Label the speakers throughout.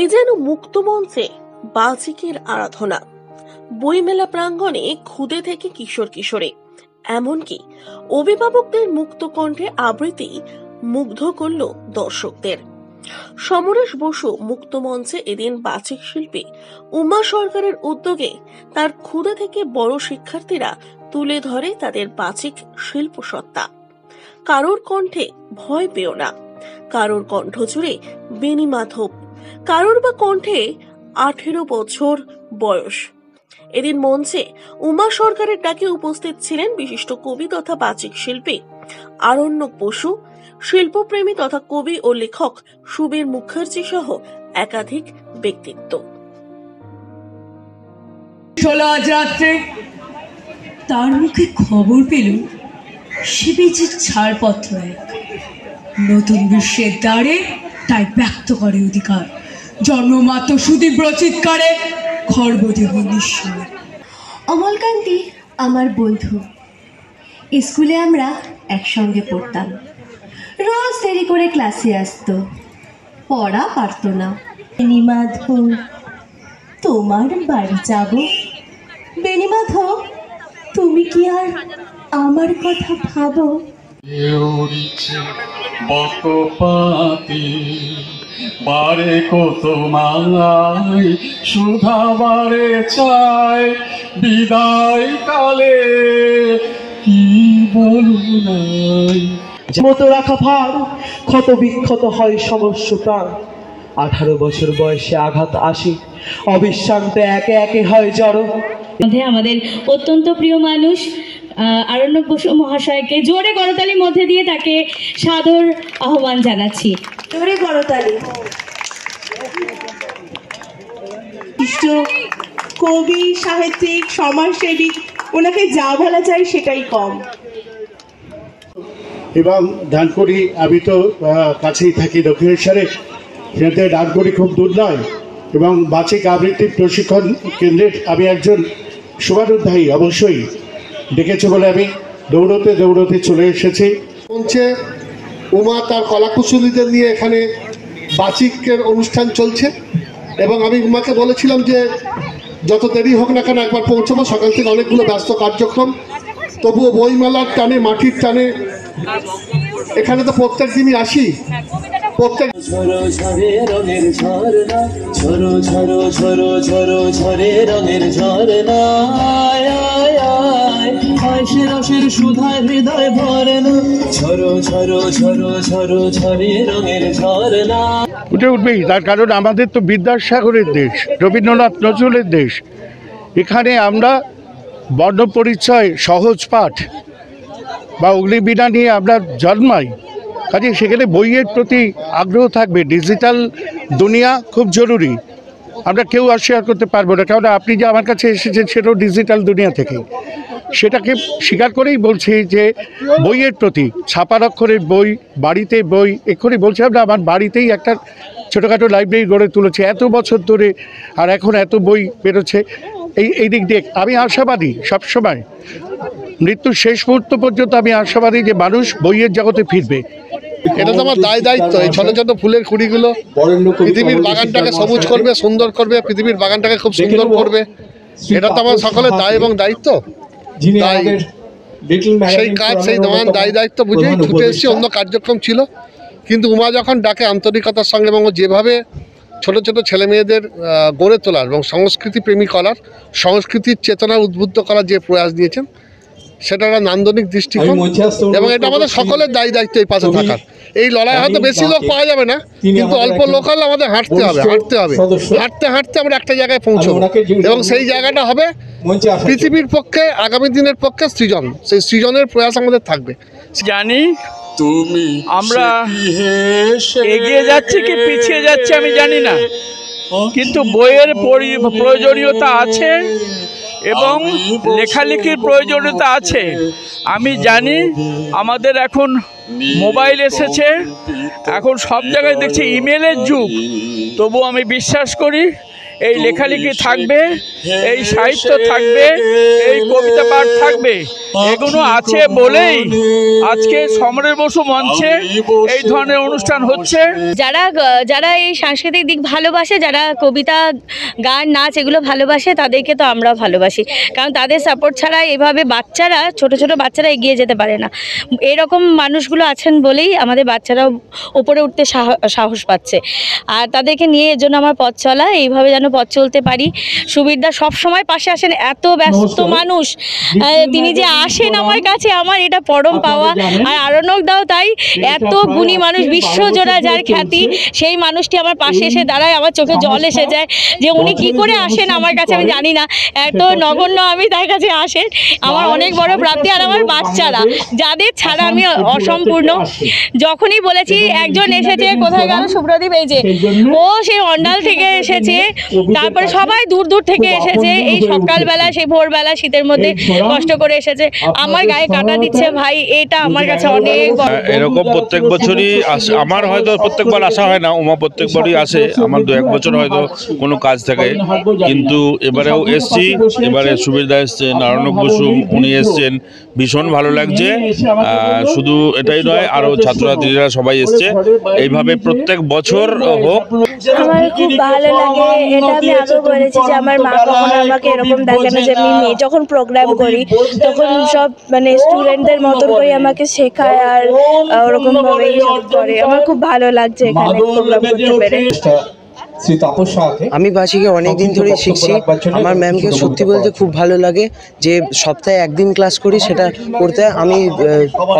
Speaker 1: এ যেন মুক্ত মঞ্চে বাচিকের আরাধনা। বইমেলা প্রাঙ্গণে ক্ষুদে থেকে কিশোর কিশোরী, এমনকি অভিভাবকদের মুক্ত কণ্ঠে আবৃত্তি মুগ্ধ করল দর্শকদের। সমরেশ বসু মুক্ত মঞ্চে এদিন বাচিক শিল্পী উমা সরকারের উদ্যোগে তার ক্ষুদে থেকে বড় শিক্ষার্থীরা তুলে ধরে তাদের বাচিক শিল্প সত্তা। কারোর কণ্ঠে ভয় পেও না, কারোর কণ্ঠ জুড়ে বেনি মাধব, কারোর বা কণ্ঠে 18 বছর বয়স। এদিন মঞ্চে উমা সরকারের ডাকে উপস্থিত ছিলেন বিশিষ্ট কবি তথা বাচিক শিল্পী আরণ্যক বসু, শিল্পপ্রেমী তথা কবি ও লেখক সুবীর মুখার্জি সহ একাধিক ব্যক্তিত্ব।
Speaker 2: আজ রাত্রে তার মুখে খবর পেল সে বেঁচে ছাড়পত্র এক নতুন বিশ্বের দ্বারে, তাই ব্যক্ত করে অধিকার জন্মমাত্র সুতীব্র চিৎকারে খর্বদেহ নিঃস্বর।
Speaker 3: অমলকান্তি আমার বন্ধু, স্কুলে আমরা একসঙ্গে পড়তাম। রোজ দেরি করে ক্লাসে আসতো, পড়া পারত না। বেনিমাধব, তোমার বাড়ি যাব। বেনিমাধব, তুমি কি আর আমার কথা ভাবো?
Speaker 4: বারে কত মাই সুধা বারে চাই, বিদায় কালে কি বলু নাই।
Speaker 5: মতো রাখা ভার ক্ষত বিক্ষত হয় সমস্ত প্রাণ। 18 বছর বয়সে আঘাত আসে, অবিশ্রান্ত একে একে হয় জড়ো।
Speaker 6: আমাদের অত্যন্ত প্রিয় মানুষ আরণ্যক বসু মহাশয়কে জোরে করতালির মধ্যে দিয়ে তাকে সাদর আহ্বান জানাচ্ছি।
Speaker 3: জোরে করতালি।
Speaker 7: কবি, সাহিত্যিক, সমাজসেবী, ওনাকে যা বলা যায় সেটাই কম।
Speaker 8: এবং ডানকুনি, আমি তো কাছেই থাকি দক্ষিণেশ্বরে, সেখানে ডানকুনি খুব দূর নয়। এবং বাচিক আবৃত্তি প্রশিক্ষণ কেন্দ্রের আমি একজন শুভানুধ্যায়ী, অবশ্যই ডেকেছে বলে আমি দৌড়তে দৌড়তে চলে এসেছি।
Speaker 9: মঞ্চে উমা তার কলাকুশলীদের নিয়ে এখানে বাচিকের অনুষ্ঠান চলছে এবং আমি উমাকে বলেছিলাম যে যত দেরি হোক না কেন একবার পৌঁছবো। সকাল থেকে অনেকগুলো ব্যস্ত কার্যক্রম, তবুও বইমেলার টানে, মাটির টানে এখানে তো প্রত্যেক দিনই আসি। প্রত্যেক
Speaker 8: উঠে উঠবেই, তার কারণ আমাদের তো বিদ্যাসাগরের দেশ, রবীন্দ্রনাথ নজরুলের দেশ। এখানে আমরা বর্ণ পরিচয়, সহজ পাঠ বা অগ্নিবীণা নিয়ে আমরা জন্মাই, কাজে সেখানে বইয়ের প্রতি আগ্রহ থাকবে। ডিজিটাল দুনিয়া খুব জরুরি, আমরা কেউ অস্বীকার করতে পারবো না, কারণ আপনি যে আমার কাছে এসেছেন সেটাও ডিজিটাল দুনিয়া থেকে। সেটাকে স্বীকার করেই বলছি যে বইয়ের প্রতি, ছাপার অক্ষরের বই, বাড়িতে বই, এক্ষুনি বলছিলাম না আমার বাড়িতেই একটা ছোটোখাটো লাইব্রেরি গড়ে তুলেছে এত বছর ধরে, আর এখন এত বই বেরোচ্ছে। এই দিক দিয়ে আমি আশাবাদী সবসময়, মৃত্যুর শেষ মুহূর্ত পর্যন্ত আমি আশাবাদী যে মানুষ বইয়ের জগতে ফিরবে।
Speaker 9: এটা তো আমার দায়িত্ব। এই ছোট ছোট ফুলের কুড়িগুলো পৃথিবীর বাগানটাকে সবুজ করবে, সুন্দর করবে, পৃথিবীর বাগানটাকে খুব সুন্দর করবে। এটা তো আমার সকলের দায় এবং দায়িত্ব। তাই সেই কাজ, সেই দায়িত্ব বুঝেই ছুটে এসেছি। অন্য কার্যক্রম ছিল, কিন্তু উমা যখন ডাকে আন্তরিকতার সঙ্গে এবং যেভাবে ছোট ছোট ছেলে মেয়েদের গড়ে তোলার এবং সংস্কৃতি প্রেমী করার, সংস্কৃতির চেতনা উদ্বুদ্ধ করার যে প্রয়াস নিয়েছেন, সেটা একটা নান্দনিক দৃষ্টিকোণ এবং এটা আমাদের সকলের দায়িত্ব এই পাশে থাকার। এই লড়াই হয়তো বেশি লোক পাওয়া যাবে না, কিন্তু অল্প লোক হলে আমাদের হাঁটতে হবে হাঁটতে আমরা একটা জায়গায় পৌঁছবো এবং সেই জায়গাটা হবে পৃথিবীর পক্ষে, আগামী দিনের পক্ষে সৃজন। সেই সৃজনের প্রয়াস আমাদের থাকবে।
Speaker 10: জানি আমরা এগিয়ে যাচ্ছি কি পিছিয়ে যাচ্ছি আমি জানি না, কিন্তু বইয়ের প্রয়োজনীয়তা আছে এবং লেখালেখির প্রয়োজনীয়তা আছে। আমি জানি আমাদের এখন মোবাইল এসেছে, এখন সব জায়গায় দেখছি ইমেলের যুগ, তবু আমি বিশ্বাস করি এই লেখালেখি থাকবে, এই সাহিত্য থাকবে, এই কবিতা পাঠ থাকবে। এগুলো আছে বলেই আজকে সমরেশ বসু মঞ্চে এই ধরনের অনুষ্ঠান হচ্ছে।
Speaker 6: যারা যারা এই সাংস্কৃতিক দিক ভালোবাসে, যারা কবিতা, গান, নাচ এগুলো ভালোবাসে, তাদেরকে তো আমরা ভালোবাসি, কারণ তাদের সাপোর্ট ছাড়া এভাবে বাচ্চারা, ছোট ছোট বাচ্চারা এগিয়ে যেতে পারে না। এরকম মানুষগুলো আছেন বলেই আমাদের বাচ্চারাও উপরে উঠতে সাহস পাচ্ছে। আর তাদেরকে নিয়ে এর জন্য আমার পথ চলা, এইভাবে যেন পথ চলতে পারি। সুবীরদা সব সময় পাশে আসেন, এত ব্যস্ত মানুষ, তিনি যে আসেন আমার কাছে, আমার এটা পরম পাওয়া। আর আরণ্যক দাও তাই, এত গুণী মানুষ, বিশ্বজোড়া যার খ্যাতি, সেই মানুষটি আমার পাশে এসে দাঁড়ায়, আমার চোখে জল এসে যায় যে উনি কি করে আসেন আমার কাছে আমি জানি না, এত নগণ্য আমি তার কাছে আসেন, আমার অনেক বড় প্রাপ্তি। আর আমার বাচ্চারা, যাদের ছাড়া আমি অসম্পূর্ণ, যখনই বলেছি একজন এসেছে, কোথায় গেল শুভ্রদীপ, এই যে ও সেই অন্ডাল থেকে এসেছে, তারপরে সবাই দূর দূর থেকে এসেছে, এই সকালবেলা, সেই ভোরবেলা শীতের মধ্যে কষ্ট করে এসেছে, আমার গায়ে কাটা দিচ্ছে ভাই, এটা আমার কাছে অনেক বড়।
Speaker 11: এরকম প্রত্যেক বছরই আমার হয়তো প্রত্যেকবার আসা হয় না, উমা প্রত্যেকবারই আসে, আমার 2-1 বছর হয়তো কোনো কাজ থাকে, কিন্তু এবারেও এসছি। এবারে সুবীরদা এসছেন, আরণ্যক বসু উনি এসছেন, ভীষণ ভালো লাগছে। শুধু এটাই নয়, আরও ছাত্রছাত্রীরা সবাই এসছে, এইভাবে প্রত্যেক বছর হোক।
Speaker 12: আমার খুব ভালো লাগে, এটা আমি আগেও বলেছি যে আমার মা কখনো আমাকে এরকম দেখে না যে আমি মেয়ে, যখন প্রোগ্রাম করি তখন সব মানে স্টুডেন্টদের মতন করে আমাকে শেখায় আর ওরকমভাবেই সব করে। আমার খুব ভালো লাগছে এখানে প্রোগ্রাম করতে পেরে।
Speaker 5: আমি বাসিকে অনেকদিন ধরে শিখছি, আমার ম্যামকে সত্যি বলতে খুব ভালো লাগে যে সপ্তাহে একদিন ক্লাস করি, সেটা করতে আমি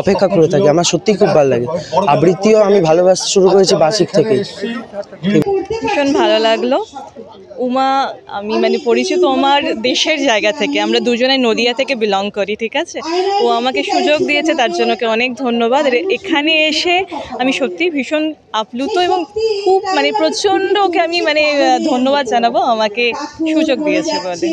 Speaker 5: অপেক্ষা করে থাকি, আমার সত্যিই খুব ভালো লাগে। আবৃত্তিও আমি ভালোবাসতে শুরু করেছি বাসিক থেকে।
Speaker 13: ভীষণ ভালো লাগলো। উমা আমি মানে পরিচিত আমার দেশের জায়গা থেকে, আমরা দুজনে নদিয়া থেকে বিলং করি, ঠিক আছে। ও আমাকে সুযোগ দিয়েছে, তার জন্য ওকে অনেক ধন্যবাদ। এখানে এসে আমি সত্যিই ভীষণ আপ্লুত এবং খুব মানে প্রচণ্ড ওকে আমি মানে ধন্যবাদ জানাবো আমাকে সুযোগ দিয়েছে বলে।